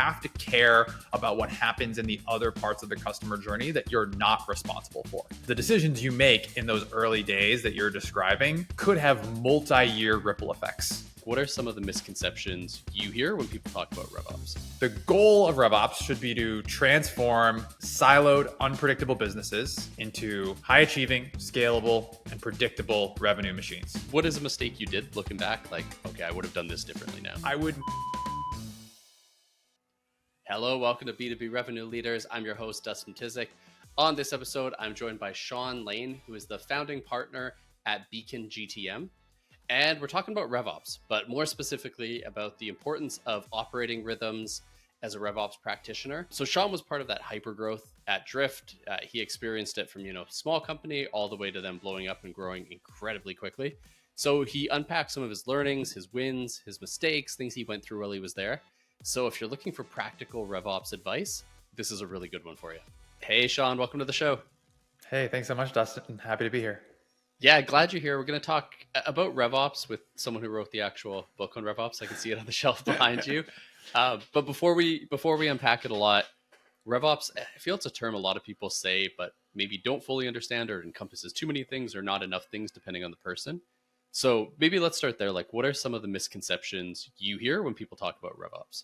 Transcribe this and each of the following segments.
have to care about what happens in the other parts of the customer journey that you're not responsible for. The decisions you make in those early days that you're describing could have multi-year ripple effects. What are some of the misconceptions you hear when people talk about RevOps? The goal of RevOps should be to transform siloed, unpredictable businesses into high-achieving, scalable, and predictable revenue machines. What is a mistake you did looking back? Like, okay, I would have done this differently now. Hello, welcome to B2B Revenue Leaders. I'm your host, Dustin Tysick. On this episode, I'm joined by Sean Lane, who is the founding partner at Beacon GTM. And we're talking about RevOps, but more specifically about the importance of operating rhythms as a RevOps practitioner. So Sean was part of that hypergrowth at Drift. He experienced it from, small company all the way to them blowing up and growing incredibly quickly. So he unpacked some of his learnings, his wins, his mistakes, things he went through while he was there. So if you're looking for practical RevOps advice, this is a really good one for you. Hey, Sean, welcome to the show. Hey, thanks so much, Dustin. Happy to be here. Yeah, glad you're here. We're going to talk about RevOps with someone who wrote the actual book on RevOps. I can see it on the shelf behind you. But before we unpack it a lot, RevOps, I feel it's a term a lot of people say, but maybe don't fully understand, or it encompasses too many things or not enough things depending on the person. So maybe let's start there. Like, what are some of the misconceptions you hear when people talk about RevOps?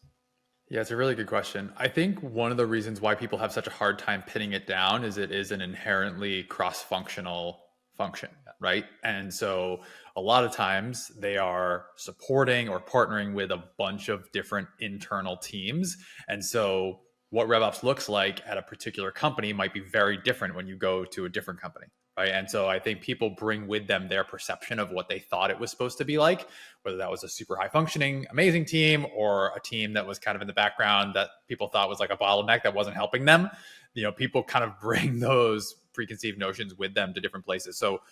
Yeah, it's a really good question. I think one of the reasons why people have such a hard time pinning it down is it is an inherently cross-functional function, right? And so a lot of times they are supporting or partnering with a bunch of different internal teams. And so what RevOps looks like at a particular company might be very different when you go to a different company, right? And so I think people bring with them their perception of what they thought it was supposed to be like, whether that was a super high functioning, amazing team or a team that was kind of in the background that people thought was like a bottleneck that wasn't helping them. People kind of bring those preconceived notions with them to different places. So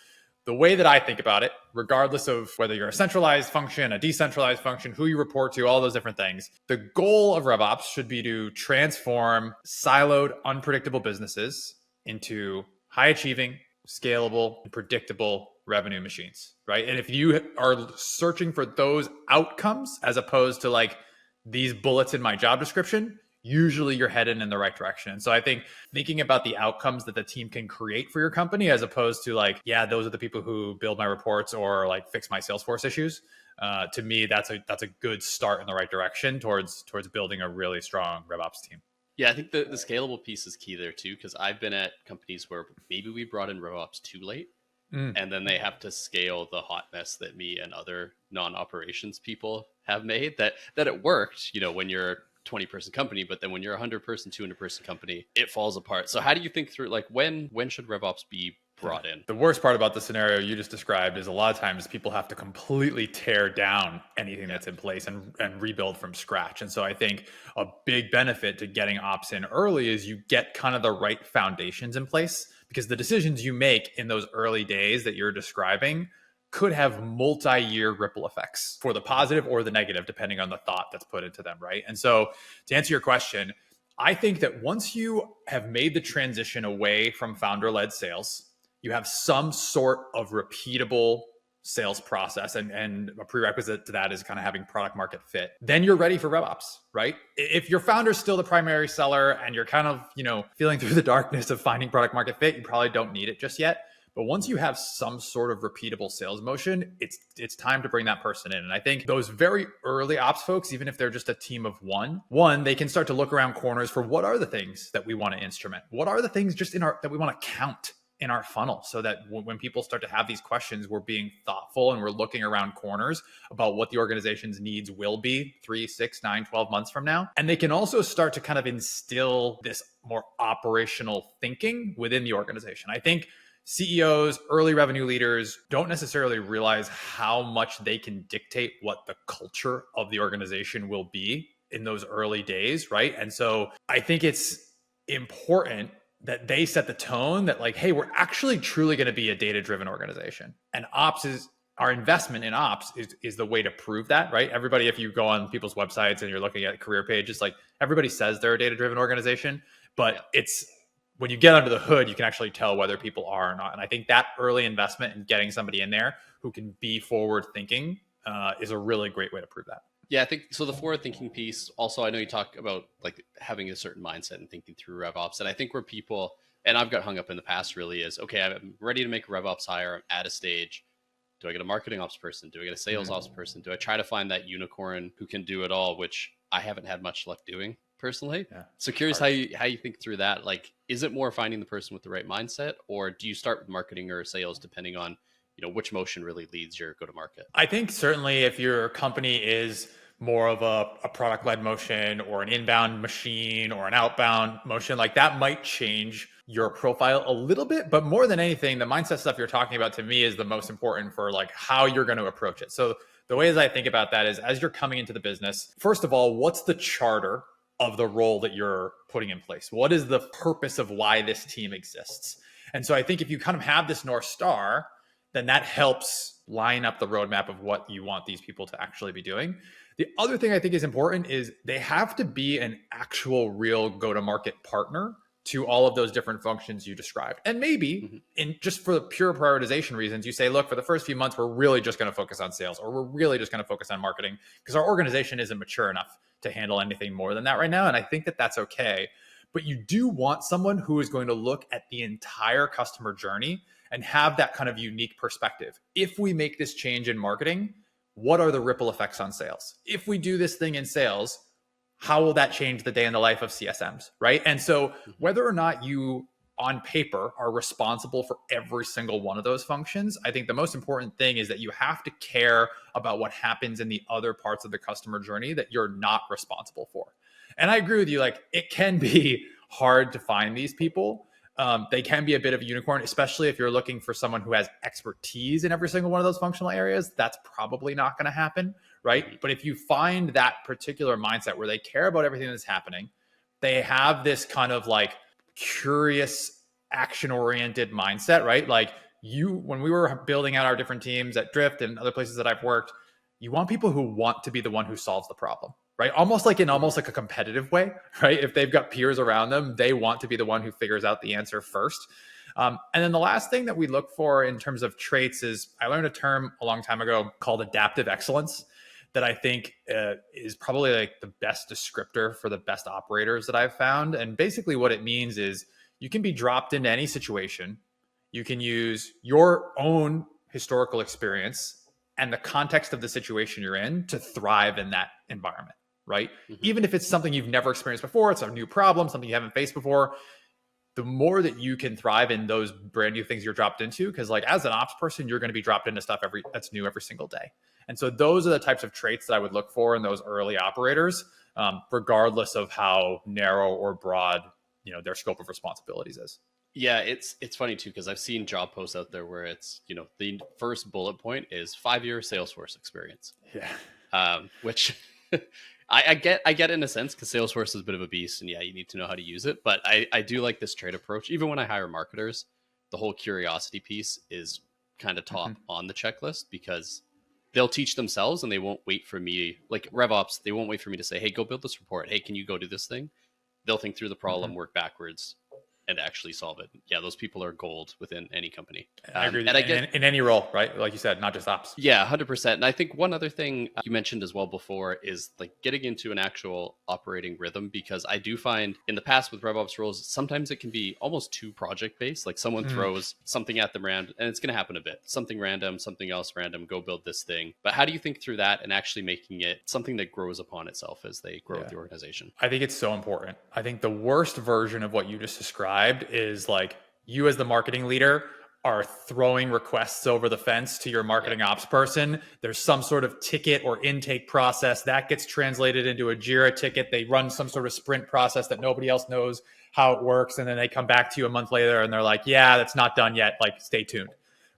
the way that I think about it, regardless of whether you're a centralized function, a decentralized function, who you report to, all those different things, the goal of RevOps should be to transform siloed, unpredictable businesses into high achieving, scalable, and predictable revenue machines, right? And if you are searching for those outcomes as opposed to like these bullets in my job description, usually you're headed in the right direction. And so I think thinking about the outcomes that the team can create for your company, as opposed to like, yeah, those are the people who build my reports or like fix my Salesforce issues. To me, that's a good start in the right direction towards building a really strong RevOps team. Yeah, I think the scalable piece is key there too, because I've been at companies where maybe we brought in RevOps too late, and then they have to scale the hot mess that me and other non-operations people have made. That it worked, when you're 20-person company, but then when you're a 100-person, 200-person company, it falls apart. So how do you think through, like, when should RevOps be brought in? The worst part about the scenario you just described is a lot of times people have to completely tear down anything that's in place and rebuild from scratch. And so I think a big benefit to getting ops in early is you get kind of the right foundations in place, because the decisions you make in those early days that you're describing could have multi-year ripple effects for the positive or the negative, depending on the thought that's put into them, right? And so to answer your question, I think that once you have made the transition away from founder-led sales, you have some sort of repeatable sales process, and a prerequisite to that is kind of having product market fit. Then you're ready for RevOps, right? If your founder's still the primary seller and you're kind of, feeling through the darkness of finding product market fit, you probably don't need it just yet. But once you have some sort of repeatable sales motion, it's time to bring that person in. And I think those very early ops folks, even if they're just a team of one, they can start to look around corners for what are the things that we want to instrument? What are the things just that we want to count in our funnel, so that when people start to have these questions, we're being thoughtful and we're looking around corners about what the organization's needs will be 3, 6, 9, 12 months from now. And they can also start to kind of instill this more operational thinking within the organization. I think CEOs, early revenue leaders don't necessarily realize how much they can dictate what the culture of the organization will be in those early days, right? And so I think it's important that they set the tone that like, hey, we're actually truly going to be a data-driven organization. And our investment in ops is the way to prove that, right? Everybody, if you go on people's websites and you're looking at career pages, like everybody says they're a data-driven organization, but it's when you get under the hood, you can actually tell whether people are or not. And I think that early investment in getting somebody in there who can be forward thinking is a really great way to prove that. Yeah, I think so. The forward thinking piece. Also, I know you talk about like having a certain mindset and thinking through RevOps. And I think where people, and I've got hung up in the past really is, okay, I'm ready to make a RevOps hire. I'm at a stage. Do I get a marketing ops person? Do I get a sales ops person? Do I try to find that unicorn who can do it all, which I haven't had much luck doing personally. Yeah, So curious how you think through that. Like, is it more finding the person with the right mindset, or do you start with marketing or sales depending on, which motion really leads your go to market? I think certainly if your company is more of a product led motion or an inbound machine or an outbound motion, like that might change your profile a little bit. But more than anything, the mindset stuff you're talking about to me is the most important for like how you're going to approach it. So the ways I think about that is as you're coming into the business, first of all, what's the charter of the role that you're putting in place? What is the purpose of why this team exists? And so I think if you kind of have this North Star, then that helps line up the roadmap of what you want these people to actually be doing. The other thing I think is important is they have to be an actual real go-to-market partner to all of those different functions you described. And maybe in just for the pure prioritization reasons, you say, look, for the first few months, we're really just going to focus on sales, or we're really just going to focus on marketing because our organization isn't mature enough to handle anything more than that right now. And I think that that's okay. But you do want someone who is going to look at the entire customer journey and have that kind of unique perspective. If we make this change in marketing, what are the ripple effects on sales? If we do this thing in sales, how will that change the day in the life of CSMs, right? And so whether or not you on paper are responsible for every single one of those functions, I think the most important thing is that you have to care about what happens in the other parts of the customer journey that you're not responsible for. And I agree with you, like it can be hard to find these people. They can be a bit of a unicorn, especially if you're looking for someone who has expertise in every single one of those functional areas. That's probably not going to happen, right? But if you find that particular mindset where they care about everything that's happening, they have this kind of like curious, action-oriented mindset, right? Like when we were building out our different teams at Drift and other places that I've worked, you want people who want to be the one who solves the problem, right? Almost like a competitive way, right? If they've got peers around them, they want to be the one who figures out the answer first. And then the last thing that we look for in terms of traits is I learned a term a long time ago called adaptive excellence that I think is probably like the best descriptor for the best operators that I've found. And basically what it means is you can be dropped into any situation. You can use your own historical experience and the context of the situation you're in to thrive in that environment, right? Even if it's something you've never experienced before, it's a new problem, something you haven't faced before, the more that you can thrive in those brand new things you're dropped into, because like as an ops person, you're going to be dropped into stuff that's new every single day. And so those are the types of traits that I would look for in those early operators, regardless of how narrow or broad, their scope of responsibilities is. Yeah, it's funny too, because I've seen job posts out there where it's, the first bullet point is 5-year Salesforce experience. Yeah. Which I get in a sense, because Salesforce is a bit of a beast and yeah, you need to know how to use it. But I do like this trade approach. Even when I hire marketers, the whole curiosity piece is kind of top on the checklist, because they'll teach themselves and they won't wait for me, like RevOps, they won't wait for me to say, hey, go build this report. Hey, can you go do this thing? They'll think through the problem, work backwards, and actually solve it. Yeah, those people are gold within any company. I agree. And I get in any role, right? Like you said, not just ops. Yeah, 100%. And I think one other thing you mentioned as well before is like getting into an actual operating rhythm, because I do find in the past with RevOps roles, sometimes it can be almost too project based. Like someone throws something at them random, and it's going to happen a bit. Something random, something else random, go build this thing. But how do you think through that and actually making it something that grows upon itself as they grow the organization? I think it's so important. I think the worst version of what you just described is like you as the marketing leader are throwing requests over the fence to your marketing ops person. There's some sort of ticket or intake process that gets translated into a Jira ticket. They run some sort of sprint process that nobody else knows how it works. And then they come back to you a month later and they're like, yeah, that's not done yet. Like, stay tuned,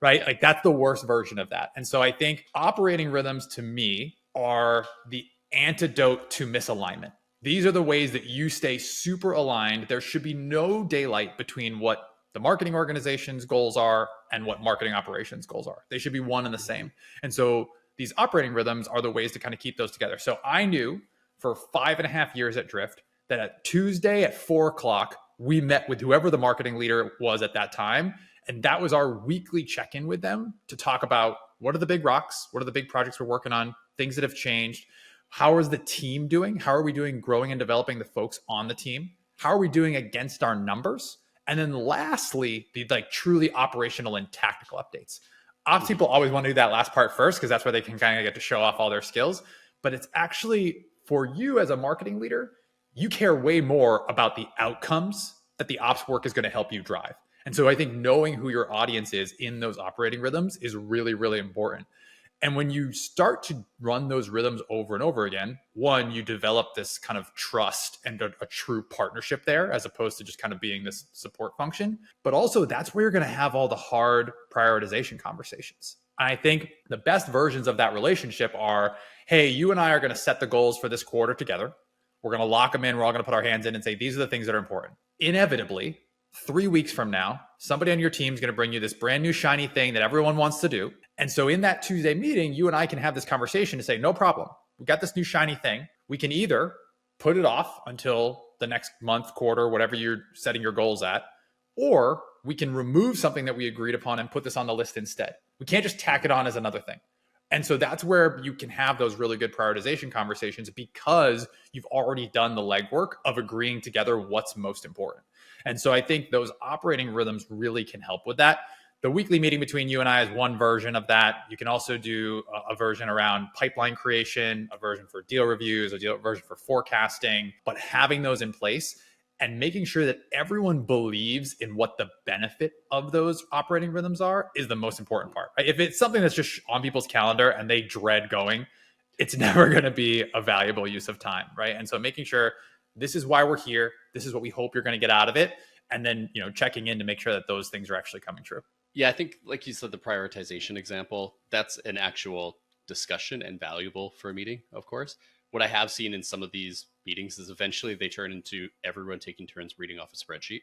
right? Like that's the worst version of that. And so I think operating rhythms to me are the antidote to misalignment. These are the ways that you stay super aligned. There should be no daylight between what the marketing organization's goals are and what marketing operations goals are. They should be one and the same. And so these operating rhythms are the ways to kind of keep those together. So I knew for 5.5 years at Drift that at Tuesday at 4:00, we met with whoever the marketing leader was at that time. And that was our weekly check-in with them to talk about what are the big rocks, what are the big projects we're working on, things that have changed. How is the team doing? How are we doing growing and developing the folks on the team? How are we doing against our numbers? And then lastly, the like truly operational and tactical updates. Ops people always want to do that last part first because that's where they can kind of get to show off all their skills. But it's actually for you as a marketing leader, you care way more about the outcomes that the ops work is going to help you drive. And so I think knowing who your audience is in those operating rhythms is really, really important. And when you start to run those rhythms over and over again, one, you develop this kind of trust and a true partnership there, as opposed to just kind of being this support function. But also that's where you're going to have all the hard prioritization conversations. And I think the best versions of that relationship are, hey, you and I are going to set the goals for this quarter together. We're going to lock them in. We're all going to put our hands in and say, these are the things that are important. Inevitably, 3 weeks from now, somebody on your team is going to bring you this brand new shiny thing that everyone wants to do. And so in that Tuesday meeting, you and I can have this conversation to say, no problem. We got this new shiny thing. We can either put it off until the next month, quarter, whatever you're setting your goals at, or we can remove something that we agreed upon and put this on the list instead. We can't just tack it on as another thing. And so that's where you can have those really good prioritization conversations because you've already done the legwork of agreeing together what's most important. And so I think those operating rhythms really can help with that. The weekly meeting between you and I is one version of that. You can also do a version around pipeline creation, a version for deal reviews, a version for forecasting, but having those in place and making sure that everyone believes in what the benefit of those operating rhythms are is the most important part. If it's something that's just on people's calendar and they dread going, it's never going to be a valuable use of time, right? And so making sure this is why we're here, this is what we hope you're going to get out of it, and then checking in to make sure that those things are actually coming true. Yeah, I think like you said, the prioritization example, that's an actual discussion and valuable for a meeting, of course. What I have seen in some of these meetings is eventually they turn into everyone taking turns reading off a spreadsheet,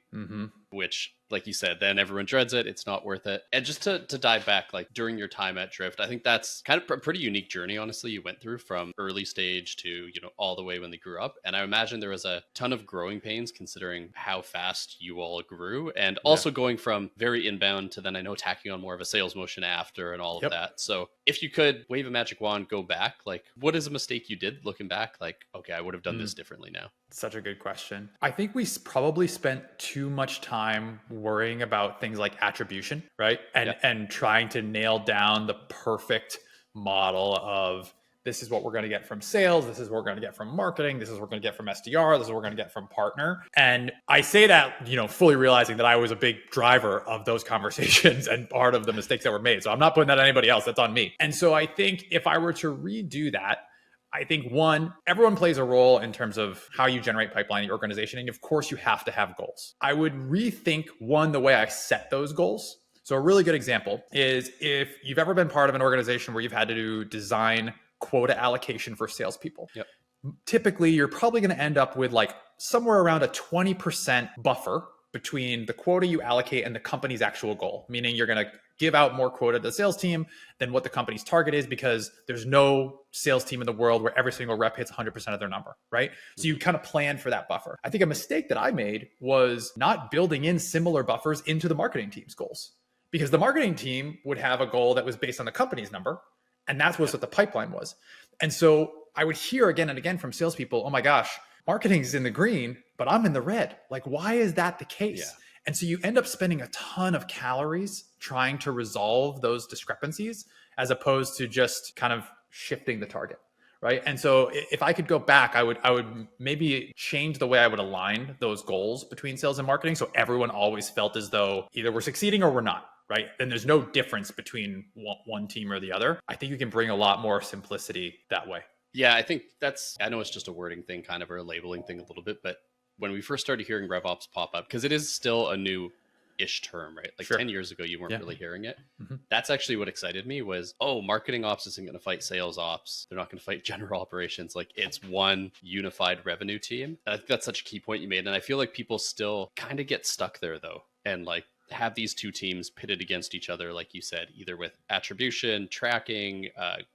which, like you said, then everyone dreads it. It's not worth it. And just to dive back, like during your time at Drift, I think that's kind of a pretty unique journey, honestly, you went through from early stage to, all the way when they grew up. And I imagine there was a ton of growing pains considering how fast you all grew and also going from very inbound to then I know tacking on more of a sales motion after and all of that. So if you could wave a magic wand, go back, like what is a mistake you did looking back? Like, okay, I would have done this differently now. Such a good question. I think we probably spent too much time worrying about things like attribution, right? And trying to nail down the perfect model of this is what we're going to get from sales. This is what we're going to get from marketing. This is what we're going to get from SDR. This is what we're going to get from partner. And I say that, fully realizing that I was a big driver of those conversations and part of the mistakes that were made. So I'm not putting that on anybody else. That's on me. And so I think if I were to redo that, I think one, everyone plays a role in terms of how you generate pipeline in your organization. And of course you have to have goals. I would rethink the way I set those goals. So a really good example is if you've ever been part of an organization where you've had to do design quota allocation for salespeople. Typically you're probably going to end up with like somewhere around a 20% buffer between the quota you allocate and the company's actual goal, meaning you're going to give out more quota to the sales team than what the company's target is because there's no sales team in the world where every single rep hits 100% of their number, right? So you kind of plan for that buffer. I think a mistake that I made was not building in similar buffers into the marketing team's goals because the marketing team would have a goal that was based on the company's number. And that's what the pipeline was. And so I would hear again and again from salespeople, oh my gosh, marketing's in the green, but I'm in the red. Like, why is that the case? Yeah. And so you end up spending a ton of calories trying to resolve those discrepancies as opposed to just kind of shifting the target, right? And so if I could go back, I would maybe change the way I would align those goals between sales and marketing so everyone always felt as though either we're succeeding or we're not. Right. And there's no difference between one team or the other. I think you can bring a lot more simplicity that way. Yeah, I think I know it's just a wording thing kind of, or a labeling thing a little bit, but when we first started hearing RevOps pop up, because it is still a new-ish term, right? Like 10 years ago, you weren't really hearing it. That's actually what excited me was, marketing ops isn't going to fight sales ops. They're not going to fight general operations. Like it's one unified revenue team. And I think that's such a key point you made. And I feel like people still kind of get stuck there though. And like, have these two teams pitted against each other, like you said, either with attribution, tracking,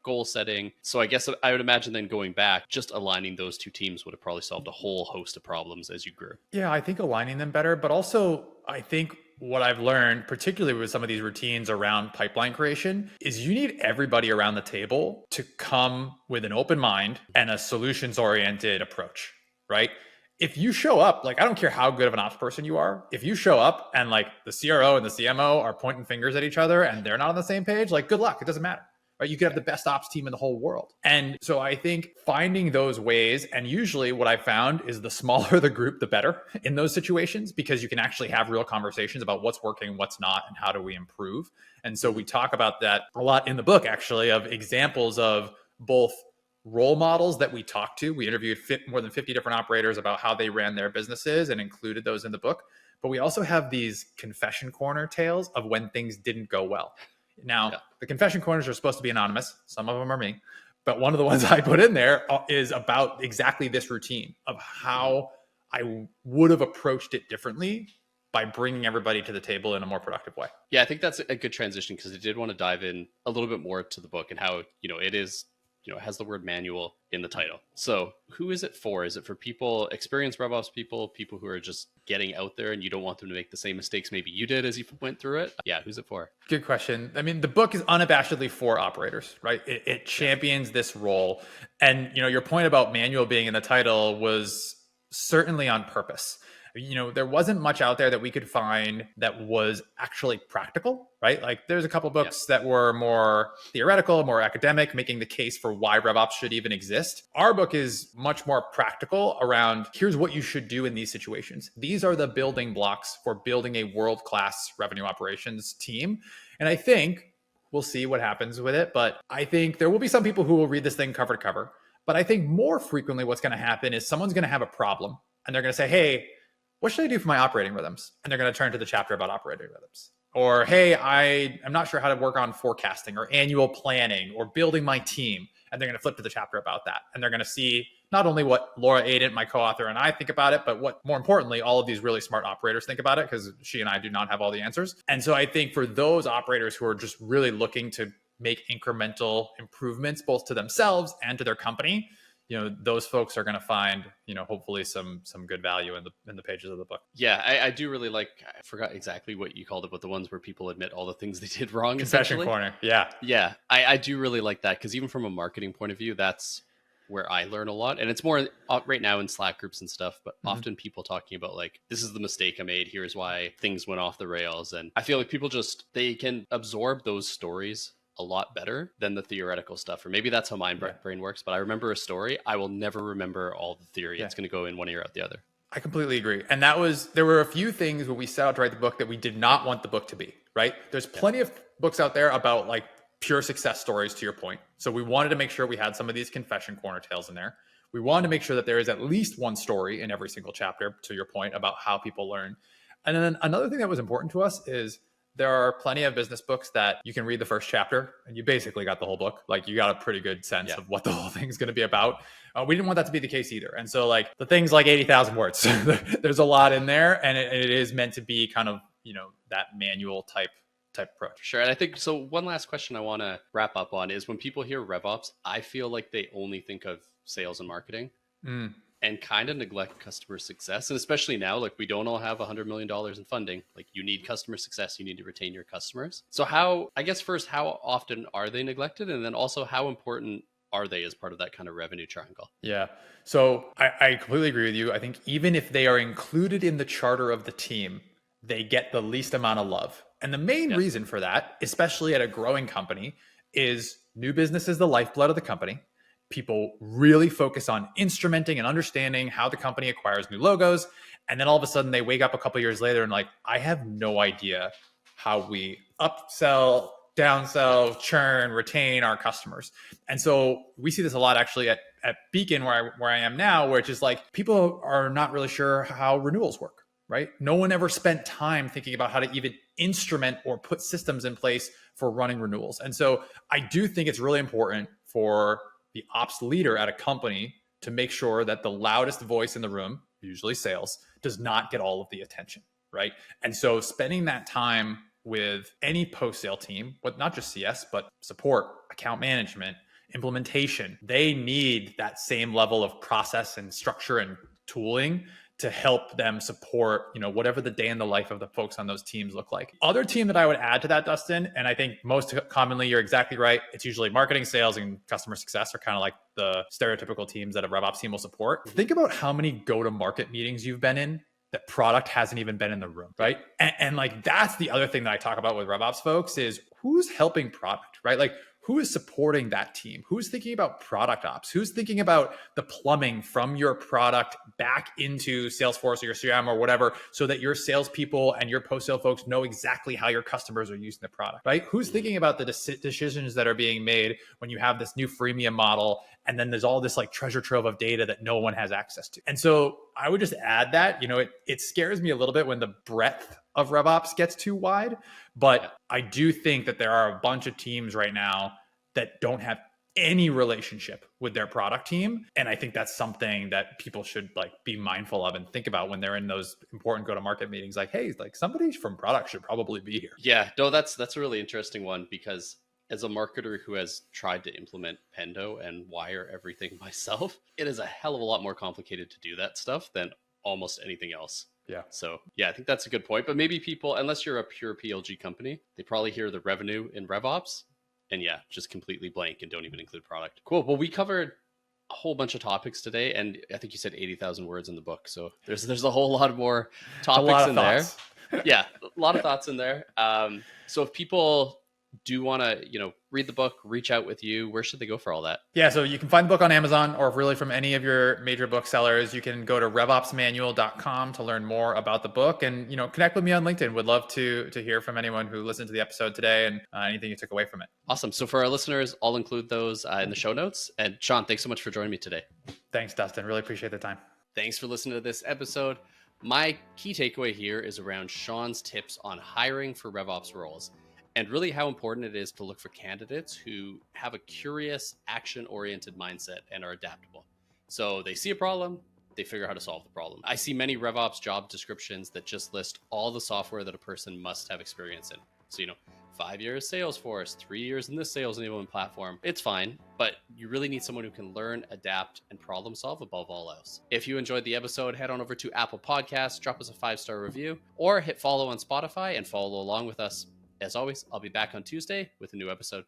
goal setting. So I guess I would imagine then going back, just aligning those two teams would have probably solved a whole host of problems as you grew. Yeah, I think aligning them better, but also I think what I've learned, particularly with some of these routines around pipeline creation, is you need everybody around the table to come with an open mind and a solutions-oriented approach, right? If you show up, like, I don't care how good of an ops person you are, if you show up and like the CRO and the CMO are pointing fingers at each other and they're not on the same page, like, good luck. It doesn't matter. Right? You could have the best ops team in the whole world. And so I think finding those ways, and usually what I found is the smaller the group, the better in those situations, because you can actually have real conversations about what's working, what's not, and how do we improve. And so we talk about that a lot in the book, actually, of examples of both role models that we talked to. We interviewed more than 50 different operators about how they ran their businesses and included those in the book. But we also have these confession corner tales of when things didn't go well. Now, the confession corners are supposed to be anonymous. Some of them are me. But one of the ones I put in there is about exactly this routine of how I would have approached it differently by bringing everybody to the table in a more productive way. Yeah, I think that's a good transition, because I did want to dive in a little bit more to the book and how, it is, it has the word manual in the title. So who is it for? Is it for people, experienced RevOps people who are just getting out there and you don't want them to make the same mistakes maybe you did as you went through it? Yeah, who's it for? Good question. I mean, the book is unabashedly for operators, right? It champions this role. And, your point about manual being in the title was certainly on purpose. There wasn't much out there that we could find that was actually practical, right? Like, there's a couple books that were more theoretical, more academic, making the case for why RevOps should even exist. Our book is much more practical around, here's what you should do in these situations. These are the building blocks for building a world-class revenue operations team. And I think we'll see what happens with it, but I think there will be some people who will read this thing cover to cover. But I think more frequently what's going to happen is someone's going to have a problem and they're going to say, hey, what should I do for my operating rhythms? And they're going to turn to the chapter about operating rhythms. Or, hey, I'm not sure how to work on forecasting or annual planning or building my team. And they're going to flip to the chapter about that. And they're going to see not only what Laura Aident, my co-author, and I think about it, but what, more importantly, all of these really smart operators think about it, because she and I do not have all the answers. And so I think for those operators who are just really looking to make incremental improvements, both to themselves and to their company, those folks are going to find, hopefully some good value in the pages of the book. Yeah, I do really like, I forgot exactly what you called it, but the ones where people admit all the things they did wrong. Confession corner. Yeah. Yeah. I do really like that, because even from a marketing point of view, that's where I learn a lot. And it's more right now in Slack groups and stuff, but often people talking about like, this is the mistake I made. Here's why things went off the rails. And I feel like people they can absorb those stories a lot better than the theoretical stuff. Or maybe that's how my brain works, but I remember a story. I will never remember all the theory. It's going to go in one ear out the other. I completely agree. And there were a few things when we set out to write the book that we did not want the book to be, right? There's plenty of books out there about like pure success stories, to your point. So we wanted to make sure we had some of these confession corner tales in there. We wanted to make sure that there is at least one story in every single chapter, to your point, about how people learn. And then another thing that was important to us is there are plenty of business books that you can read the first chapter and you basically got the whole book. Like, you got a pretty good sense of what the whole thing's going to be about. We didn't want that to be the case either. And so like the thing's like 80,000 words, there's a lot in there, and it is meant to be kind of, that manual type approach. Sure. And I think, so one last question I want to wrap up on is, when people hear RevOps, I feel like they only think of sales and marketing. And kind of neglect customer success. And especially now, like, we don't all have $100 million in funding. Like, you need customer success. You need to retain your customers. So how often are they neglected? And then also, how important are they as part of that kind of revenue triangle? Yeah. So I completely agree with you. I think even if they are included in the charter of the team, they get the least amount of love. And the main reason for that, especially at a growing company, is new business is the lifeblood of the company. People really focus on instrumenting and understanding how the company acquires new logos. And then all of a sudden they wake up a couple of years later and like, I have no idea how we upsell, downsell, churn, retain our customers. And so we see this a lot actually at Beacon, where I am now, where it's just like, people are not really sure how renewals work, right? No one ever spent time thinking about how to even instrument or put systems in place for running renewals. And so I do think it's really important for the ops leader at a company to make sure that the loudest voice in the room, usually sales, does not get all of the attention, right? And so spending that time with any post-sale team, but not just CS, but support, account management, implementation, they need that same level of process and structure and tooling to help them support, whatever the day in the life of the folks on those teams look like. Other team that I would add to that, Dustin, and I think most commonly you're exactly right. It's usually marketing, sales, and customer success are kind of like the stereotypical teams that a RevOps team will support. Think about how many go-to-market meetings you've been in that product hasn't even been in the room, right? And like, that's the other thing that I talk about with RevOps folks is who's helping product, right? Like, who is supporting that team? Who's thinking about product ops? Who's thinking about the plumbing from your product back into Salesforce or your CRM or whatever, so that your salespeople and your post-sale folks know exactly how your customers are using the product, right? Who's thinking about the decisions that are being made when you have this new freemium model, and then there's all this like treasure trove of data that no one has access to? And so I would just add that, it scares me a little bit when the breadth of RevOps gets too wide, but I do think that there are a bunch of teams right now that don't have any relationship with their product team. And I think that's something that people should like be mindful of and think about when they're in those important go-to-market meetings. Like, hey, like somebody from product should probably be here. Yeah, no, that's a really interesting one, because as a marketer who has tried to implement Pendo and wire everything myself, it is a hell of a lot more complicated to do that stuff than almost anything else. Yeah. So yeah, I think that's a good point. But maybe people, unless you're a pure PLG company, they probably hear the revenue in RevOps and just completely blank and don't even include product. Cool. Well, we covered a whole bunch of topics today, and I think you said 80,000 words in the book. So there's a whole lot more topics in there. Yeah, a lot of thoughts in there. So if people do want to, read the book, reach out with you, where should they go for all that? Yeah, so you can find the book on Amazon, or really from any of your major booksellers. You can go to RevOpsManual.com to learn more about the book, and connect with me on LinkedIn. Would love to hear from anyone who listened to the episode today and anything you took away from it. Awesome. So for our listeners, I'll include those in the show notes. And Sean, thanks so much for joining me today. Thanks, Dustin. Really appreciate the time. Thanks for listening to this episode. My key takeaway here is around Sean's tips on hiring for RevOps roles, and really how important it is to look for candidates who have a curious, action-oriented mindset and are adaptable. So they see a problem, they figure out how to solve the problem. I see many RevOps job descriptions that just list all the software that a person must have experience in. So, 5 years Salesforce, 3 years in this sales enablement platform. It's fine, but you really need someone who can learn, adapt, and problem solve above all else. If you enjoyed the episode, head on over to Apple Podcasts, drop us a 5-star review, or hit follow on Spotify and follow along with us. As always, I'll be back on Tuesday with a new episode.